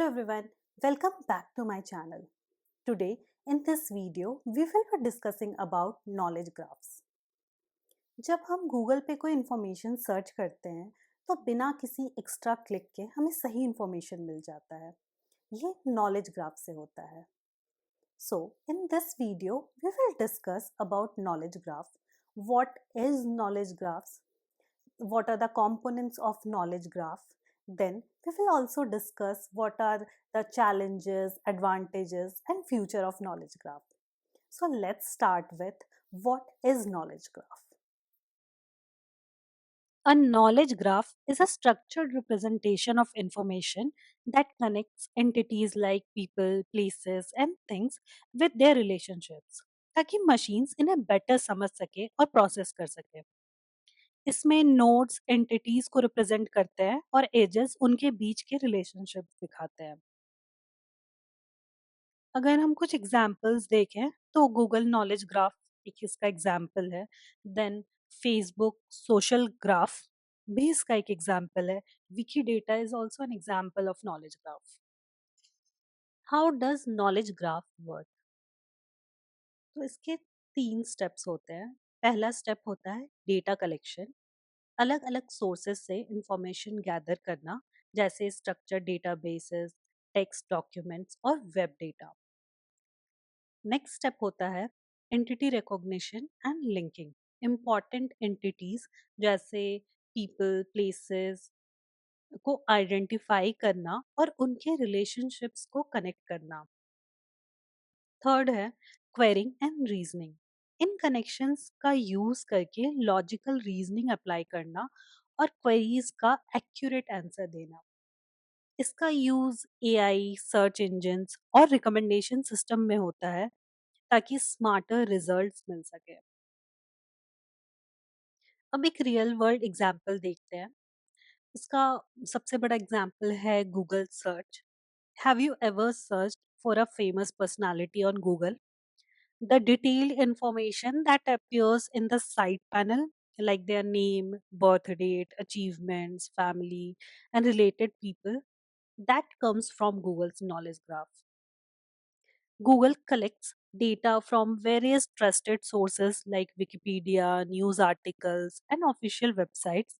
everyone, welcome back to my channel. Today in this video we will be discussing about knowledge graphs. जब हम Google पे कोई information search करते हैं तो बिना किसी एक्स्ट्रा क्लिक के हमें सही इंफॉर्मेशन मिल जाता है। ये नॉलेज ग्राफ से होता है। So in this video we will discuss about knowledge graph. What is knowledge graphs? What are the components of knowledge graph? Then we will also discuss what are the challenges, advantages and future of knowledge graph. So let's start with what is knowledge graph. A knowledge graph is a structured representation of information that connects entities like people, places, and things with their relationships ताकि machines इन्हें better समझ सके और process कर सके। इसमें nodes entities को represent करते हैं और एजेस उनके बीच के रिलेशनशिप दिखाते हैं। अगर हम कुछ एग्जाम्पल्स देखें तो गूगल नॉलेज ग्राफ एक इसका एग्जाम्पल है। देन फेसबुक सोशल ग्राफ भी इसका एक एग्जाम्पल है। Wikidata is also an example of knowledge graph. How does knowledge graph work? तो इसके तीन स्टेप्स होते हैं। पहला स्टेप होता है डेटा कलेक्शन, अलग अलग सोर्सेस से इंफॉर्मेशन गैदर करना, जैसे स्ट्रक्चर डेटाबेसेस, टेक्स्ट डॉक्यूमेंट्स और वेब डेटा। नेक्स्ट स्टेप होता है entity recognition and linking, important entities जैसे पीपल, प्लेसेस को आइडेंटिफाई करना और उनके रिलेशनशिप्स को कनेक्ट करना। थर्ड है quarrying and reasoning, in connections का यूज करके लॉजिकल रीजनिंग अप्लाई करना और क्वेरीज का एक्यूरेट आंसर देना। इसका यूज एआई, सर्च इंजिन्स और रिकमेंडेशन सिस्टम में होता है ताकि स्मार्टर रिजल्ट्स मिल सके। अब एक रियल वर्ल्ड एग्जाम्पल देखते हैं। इसका सबसे बड़ा एग्जाम्पल है Google search. Have you ever search for a famous personality on Google? The detailed information that appears in the site panel, like their name, birth date, achievements, family, and related people, that comes from Google's knowledge graph. Google collects data from various trusted sources like Wikipedia, news articles, and official websites.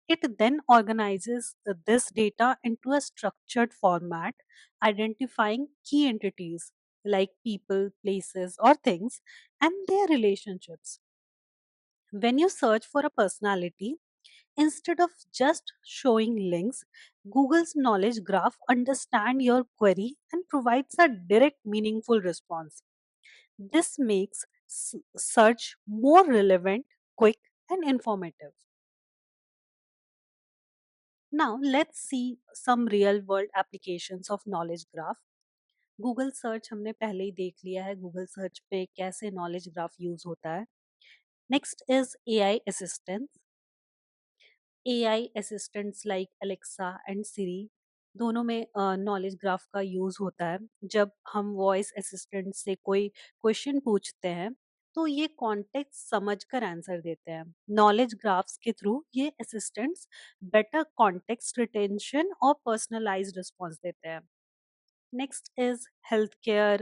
It then organizes this data into a structured format, identifying key entities like people, places, or things and their relationships. When you search for a personality, instead of just showing links, Google's knowledge graph understands your query and provides a direct, meaningful response. This makes search more relevant, quick, and informative. Now, let's see some real world applications of knowledge graph. Google search हमने पहले ही देख लिया है, Google search पे कैसे knowledge graph use होता है। Next is AI assistant. AI assistants like Alexa and Siri, दोनों में नॉलेज ग्राफ का यूज होता है। जब हम वॉइस असिस्टेंट से कोई क्वेश्चन पूछते हैं तो ये कॉन्टेक्स्ट समझकर आंसर देते हैं। नॉलेज ग्राफ्स के थ्रू ये असिस्टेंट्स बेटर कॉन्टेक्स्ट रिटेंशन और पर्सनलाइज्ड रिस्पॉन्स देते हैं। Next is health care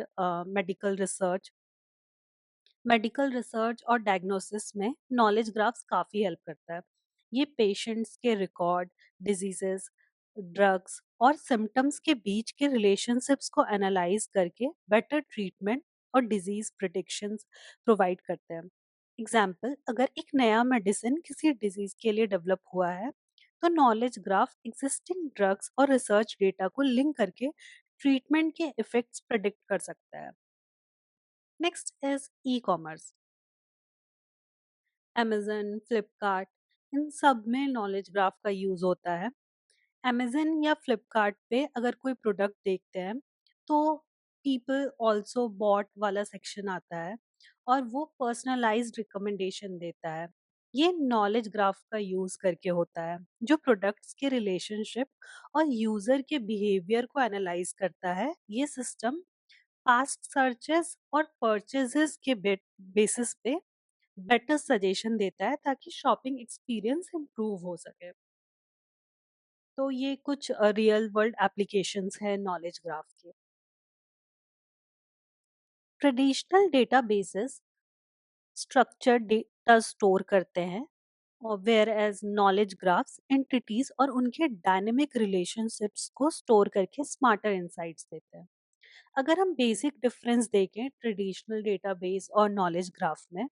medical research. Medical research और डायग्नोसिस में नॉलेज ग्राफ्स काफ़ी हेल्प करता है। ये पेशेंट्स के रिकॉर्ड, डिजीजेस, ड्रग्स और सिम्टम्स के बीच के रिलेशनशिप्स को एनालाइज करके बेटर ट्रीटमेंट और डिजीज प्रिडिक्शंस प्रोवाइड करते हैं। एग्जाम्पल, अगर एक नया मेडिसिन किसी डिजीज के लिए डेवलप हुआ है तो नॉलेज ग्राफ एग्जिस्टिंग ड्रग्स और रिसर्च डेटा को लिंक करके ट्रीटमेंट के इफेक्ट्स प्रिडिक्ट कर सकता है। Next is e commerce. Amazon, Flipkart, इन सब में नॉलेज ग्राफ का यूज़ होता है। अमेज़न या फ्लिपकार्ट पे अगर कोई प्रोडक्ट देखते हैं तो पीपल आल्सो बॉट वाला सेक्शन आता है और वो पर्सनलाइज्ड रिकमेंडेशन देता है। ये नॉलेज ग्राफ का यूज़ करके होता है जो प्रोडक्ट्स के रिलेशनशिप और यूज़र के बिहेवियर को एनालाइज करता है। ये सिस्टम पास्ट सर्चेस और परचेजेस के बेसिस पे बेटर सजेशन देता है ताकि शॉपिंग एक्सपीरियंस इम्प्रूव हो सके। तो ये कुछ रियल वर्ल्ड एप्लीकेशंस है नॉलेज ग्राफ के। Traditional databases structured data store करते हैं, और whereas knowledge graphs entities और उनके डायनेमिक रिलेशनशिप्स को स्टोर करके स्मार्टर इंसाइट्स देते हैं। अगर हम बेसिक डिफरेंस देखें ट्रेडिशनल डेटाबेस और नॉलेज ग्राफ में,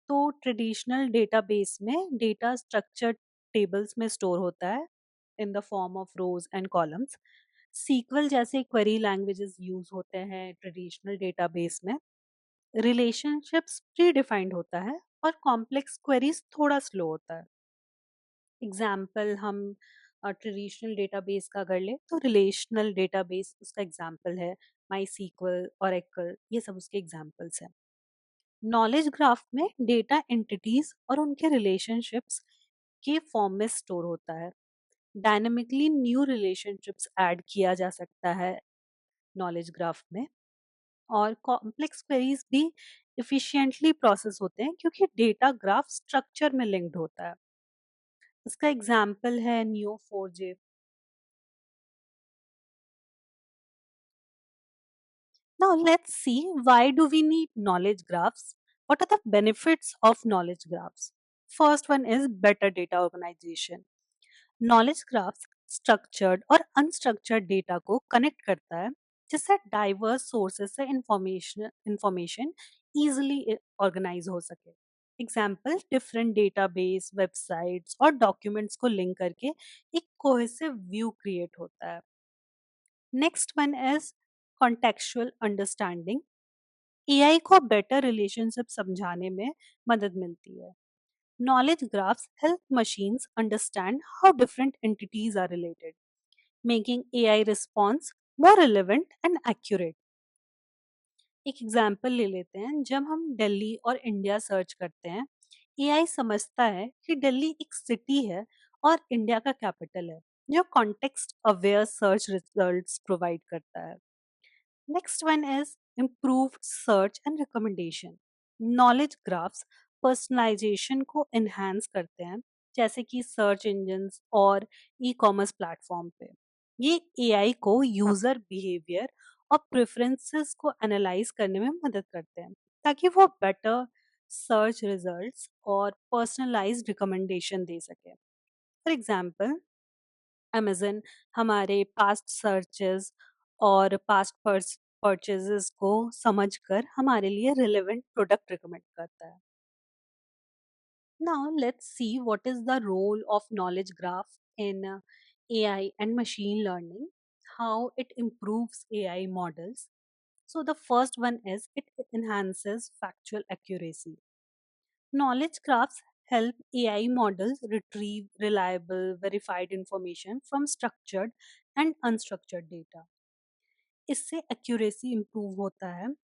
तो ट्रेडिशनल डेटाबेस में डेटा स्ट्रक्चर्ड टेबल्स में स्टोर होता है in the form of rows and columns. SQL जैसे क्वेरी लैंग्वेजेस यूज होते हैं ट्रेडिशनल डेटाबेस में। रिलेशनशिप्स प्री डिफाइंड होता है और कॉम्प्लेक्स क्वेरीज थोड़ा स्लो होता है। एग्जाम्पल हम ट्रेडिशनल डेटाबेस का कर ले तो रिलेशनल डेटाबेस उसका एग्जाम्पल है, माई सीक्वल, ओरेकल, ये सब उसके एग्जाम्पल्स हैं। नॉलेज ग्राफ में डेटा एंटिटीज और उनके रिलेशनशिप्स के फॉर्म में स्टोर होता है। डायनेमिकली न्यू रिलेशनशिप्स ऐड किया जा सकता है नॉलेज ग्राफ में, और कॉम्प्लेक्स क्वेरीज भी इफिशिएंटली प्रोसेस होते हैं क्योंकि डेटा ग्राफ स्ट्रक्चर में लिंक्ड होता है। इसका एग्जाम्पल है new 4J। Now let's see, why do we need knowledge graphs? What are the benefits of knowledge graphs? First one is better data organization. Knowledge graphs structured और unstructured data को connect करता है, जिससे diverse sources से information information easily organise हो सके। Example, different database, websites और documents को लिंक करके एक कोहेसिव व्यू क्रिएट होता है। Next one is contextual understanding. AI को बेटर रिलेशनशिप समझाने में मदद मिलती है। Knowledge graphs help machines understand how different entities are related, making AI response more relevant and accurate. एक एग्जाम्पल ले लेते हैं, जब हम दिल्ली और इंडिया सर्च करते हैं, एआई समझता है कि दिल्ली एक सिटी है और इंडिया का कैपिटल है, जो context aware search results provide करता है। Next one is improved search and recommendation. Knowledge graphs personalisation को enhance करते हैं, जैसे कि सर्च इंजन्स और ई कॉमर्स प्लेटफॉर्म पे। ये एआई को यूजर बिहेवियर और प्रेफरेंसेस को एनालाइज करने में मदद करते हैं, ताकि वो बेटर सर्च रिजल्ट्स और पर्सनलाइज्ड रिकमेंडेशन दे सके। फॉर एग्जाम्पल, अमेज़न हमारे पास्ट सर्चेस और पास्ट परचेजेस को समझकर हमारे लिए रिलेवेंट प्रोडक्ट रिकमेंड करता है। Now let's see what is the role of knowledge graph in AI and machine learning, how it improves AI models. So the first one is it enhances factual accuracy. Knowledge graphs help AI models retrieve reliable, verified information from structured and unstructured data. इससे accuracy improve होता है,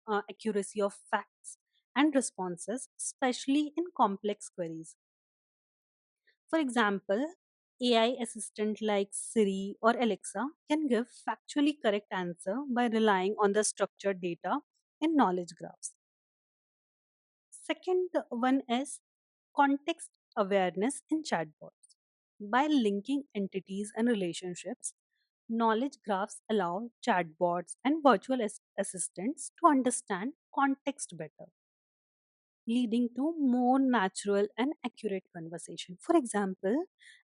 accuracy of facts and responses, especially in complex queries. For example, AI assistant like Siri or Alexa can give factually correct answer by relying on the structured data in knowledge graphs. Second one is context awareness in chatbots. By linking entities and relationships, knowledge graphs allow chatbots and virtual assistants to understand context better, leading to more natural and accurate conversation. For example,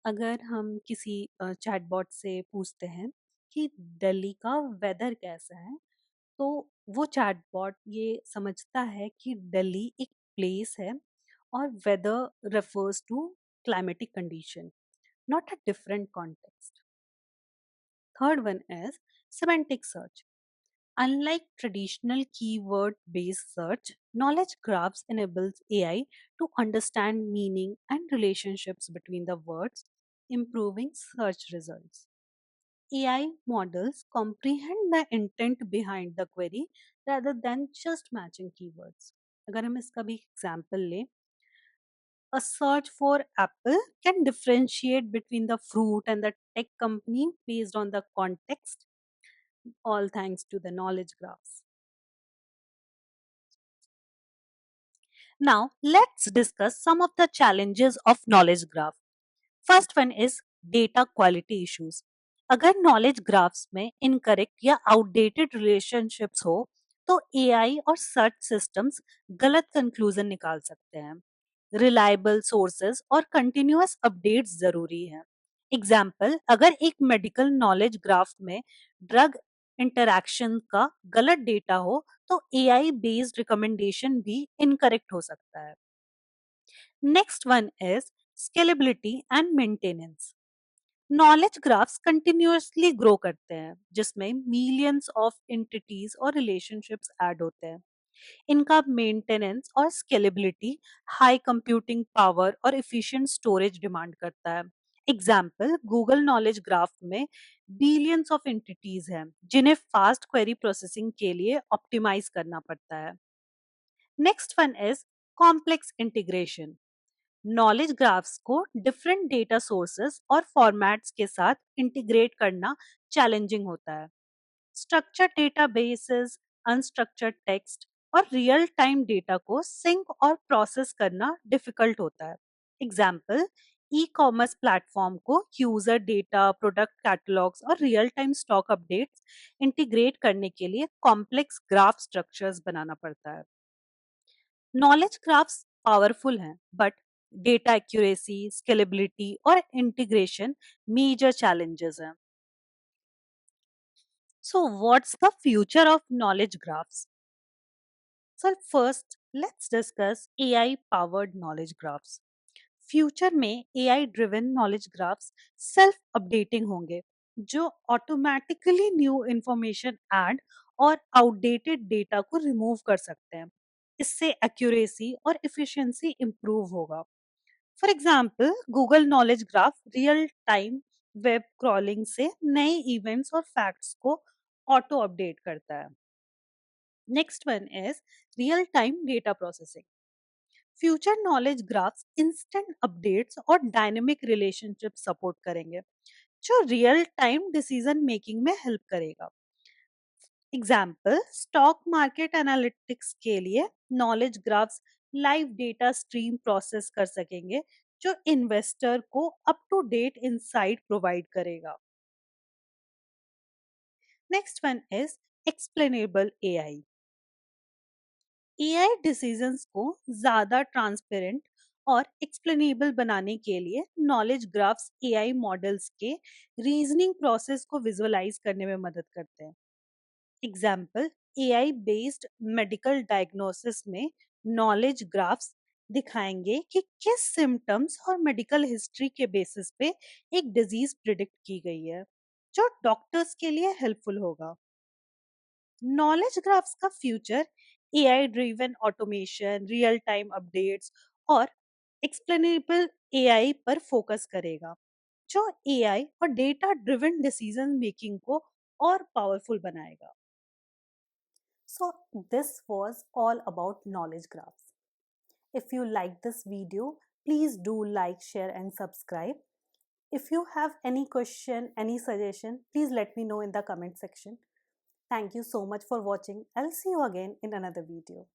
अगर हम किसी chatbot से पूछते हैं कि दिल्ली का weather कैसा है, तो वो चैटबॉट ये समझता है कि दिल्ली एक प्लेस है और weather refers to climatic condition, not a different context. Third one is semantic search. Unlike traditional keyword based search, knowledge graphs enables AI to understand meaning and relationships between the words, improving search results. AI models comprehend the intent behind the query rather than just matching keywords. अगर हम इसका भी example लें, a search for apple can differentiate between the fruit and the tech company based on the context, all thanks to the knowledge graphs. Now, let's discuss some of the challenges of knowledge graph. First one is data quality issues. अगर knowledge graphs में incorrect या outdated relationships हो तो AI और search systems गलत conclusion निकाल सकते हैं। रिलायबल सोर्सेज और कंटिन्यूअस अपडेट्स जरूरी हैं। एग्जाम्पल, अगर एक मेडिकल नॉलेज ग्राफ में ड्रग इंटरैक्शन का गलत डेटा हो तो एआई बेस्ड रिकमेंडेशन भी इनकरेक्ट हो सकता है। Next one is scalability and maintenance. Knowledge graphs continuously grow करते हैं जिसमें मिलियंस ऑफ एंटिटीज और रिलेशनशिप्स ऐड होते हैं। इनका मेंटेनेंस और स्केलेबिलिटी हाई कंप्यूटिंग पावर और एफिशिएंट स्टोरेज डिमांड करता है। एग्जाम्पल, गूगल नॉलेज ग्राफ में बिलियंस ऑफ एंटिटीज हैं जिन्हें फास्ट क्वेरी प्रोसेसिंग के लिए ऑप्टिमाइज करना पड़ता है। Next one is complex integration. Knowledge graphs को डिफरेंट डेटा सोर्सेस और फॉर्मेट्स के साथ इंटीग्रेट करना चैलेंजिंग होता है। स्ट्रक्चर्ड डेटाबेसेस, अनस्ट्रक्चर्ड टेक्स्ट और रियल टाइम डेटा को सिंक और प्रोसेस करना डिफिकल्ट होता है। एग्जाम्पल, ई कॉमर्स प्लेटफॉर्म को यूजर डेटा, प्रोडक्ट कैटलॉग्स और real time stock updates integrate करने के लिए कॉम्प्लेक्स ग्राफ स्ट्रक्चर्स बनाना पड़ता है। नॉलेज ग्राफ्स पावरफुल हैं बट डेटा एक्यूरेसी, स्केलेबिलिटी और इंटीग्रेशन मेजर challenges हैं। So what's the future of knowledge graphs? So first, let's discuss AI powered knowledge graphs. Future में AI driven knowledge graphs self updating होंगे जो automatically new information add और outdated data को remove कर सकते हैं। इससे एक्यूरेसी और एफिशिएंसी इंप्रूव होगा। For example, Google knowledge graph real time web crawling से नए इवेंट्स और फैक्ट्स को ऑटो अपडेट करता है। Next one is real time data processing. Future knowledge graphs instant updates और डायनेमिक रिलेशनशिप सपोर्ट करेंगे जो रियल टाइम डिसीजन मेकिंग में हेल्प करेगा। एग्जाम्पल, स्टॉक मार्केट एनालिटिक्स के लिए knowledge graphs live data stream process कर सकेंगे जो इन्वेस्टर को up to date insight provide करेगा। Next one is explainable AI. AI decisions को ज्यादा ट्रांसपेरेंट और एक्सप्लेनेबल बनाने के लिए नॉलेज ग्राफ्स एआई मॉडल्स के रीजनिंग प्रोसेस को विजुअलाइज करने में मदद करते हैं। Example, AI based medical diagnosis में नॉलेज ग्राफ्स दिखाएंगे कि किस सिम्टम्स और मेडिकल हिस्ट्री के बेसिस पे एक डिजीज प्रिडिक्ट की गई है, जो डॉक्टर्स के लिए हेल्पफुल होगा। नॉलेज ग्राफ्स का future AI driven automation, real time updates और एक्सप्लेनेबल एआई पर फोकस करेगा जो एआई और डेटा ड्रिवन डिसीजन मेकिंग को और पावरफुल बनाएगा। So this was all about knowledge graphs. If you like this video, please do like, share and subscribe. If you have any question, any suggestion, please let me know in the comment section. Thank you so much for watching. I'll see you again in another video.